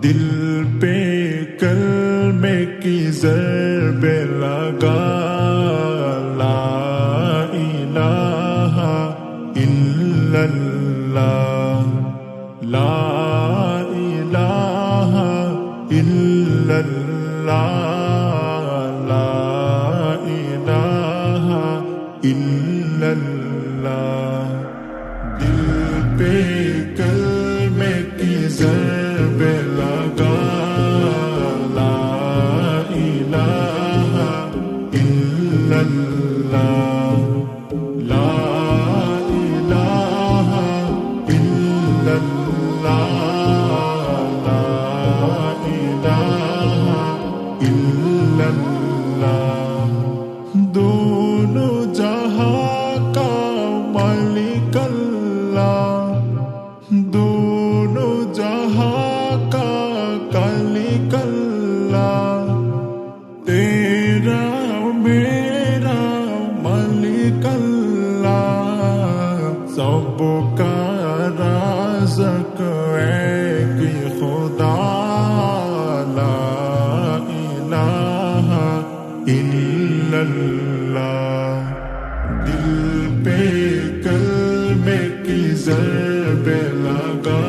دل پہ کلمے کی ضرب لگا لا الہ الا اللہ لا الہ الا اللہ لا الہ الا اللہ دل پہ کلمے کی ضرب لگا لا الہ الا اللہ لا الہ الا اللہ لا الہ الا اللہ دونوں جہاں کا مالک اللہ دونوں جہاں کا خالق اللہ تیرا میرا مالک اللہ سب کا رازق ایک ہی خدا لا الہ الا اللہ دل پہ کلمے کی ضرب لگا